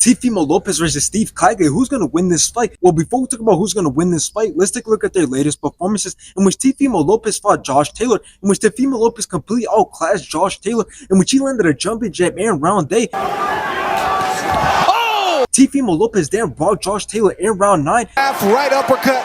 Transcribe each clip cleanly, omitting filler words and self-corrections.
Teofimo Lopez versus Steve Claggett. Who's going to win this fight? Well, before we talk about who's going to win this fight, let's take a look at their latest performances, in which Teofimo Lopez fought Josh Taylor, in which Teofimo Lopez completely outclassed Josh Taylor, in which he landed a jumping jab in round eight. Oh! Teofimo Lopez then rocked Josh Taylor in round 9. Half right uppercut.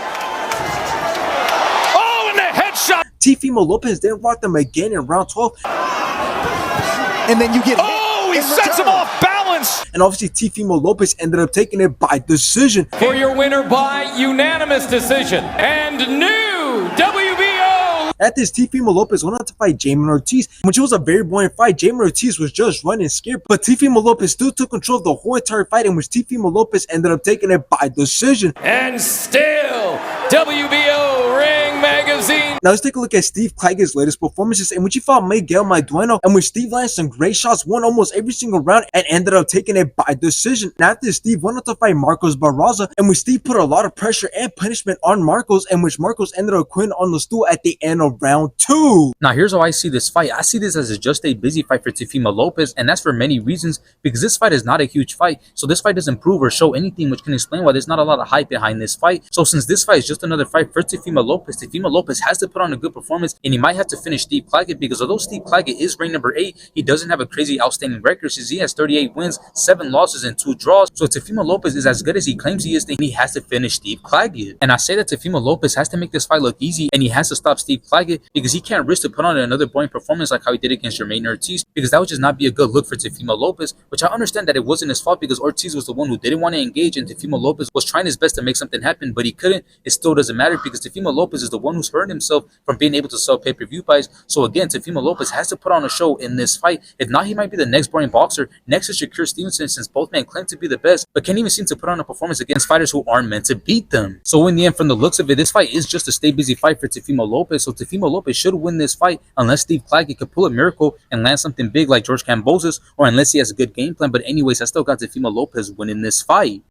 Oh, and the headshot. Teofimo Lopez then rocked him again in round 12. And then you get oh, he sets him off balance. And obviously Teofimo Lopez ended up taking it by decision. For your winner by unanimous decision and new WBO. At this, Teofimo Lopez went on to fight Jamie Ortiz, which was a very boring fight. Jamie Ortiz was just running scared, but Teofimo Lopez still took control of the whole entire fight, in which Teofimo Lopez ended up taking it by decision. And still, WBO Ring Magazine. Now let's take a look at Steve Claggett's latest performances, in which he fought Miguel Maidueno, in which Steve landed some great shots, won almost every single round, and ended up taking it by decision. And after Steve went on to fight Marcos Barraza, in which Steve put a lot of pressure and punishment on Marcos, in which Marcos ended up quitting on the stool at the end of round 2. Now here's how I see this fight. I see this as just a busy fight for Teofimo Lopez, and that's for many reasons, because this fight is not a huge fight. So this fight doesn't prove or show anything, which can explain why there's not a lot of hype behind this fight. So since this fight is just another fight for Teofimo Lopez has to put on a good performance, and he might have to finish Steve Claggett, because although Steve Claggett is ranked number 8, he doesn't have a crazy outstanding record, since he has 38 wins, 7 losses, and 2 draws. So Teofimo Lopez is as good as he claims he is, then he has to finish Steve Claggett. And I say that Teofimo Lopez has to make this fight look easy, and he has to stop Steve Claggett, because he can't risk to put on another boring performance like how he did against Jermaine Ortiz, because that would just not be a good look for Teofimo Lopez, which I understand that it wasn't his fault, because Ortiz was the one who didn't want to engage, and Teofimo Lopez was trying his best to make something happen, but he couldn't. It still doesn't matter, because Teofimo Lopez is the one who's hurt himself from being able to sell pay-per-view buys. So again, Teofimo Lopez has to put on a show in this fight. If not, he might be the next boring boxer next to Shakur Stevenson, since both men claim to be the best, but can't even seem to put on a performance against fighters who aren't meant to beat them. So in the end, from the looks of it, this fight is just a stay busy fight for Teofimo Lopez. So Teofimo Lopez should win this fight, unless Steve Claggett could pull a miracle and land something big like George Kambosos, or unless he has a good game plan. But anyways, I still got Teofimo Lopez winning this fight.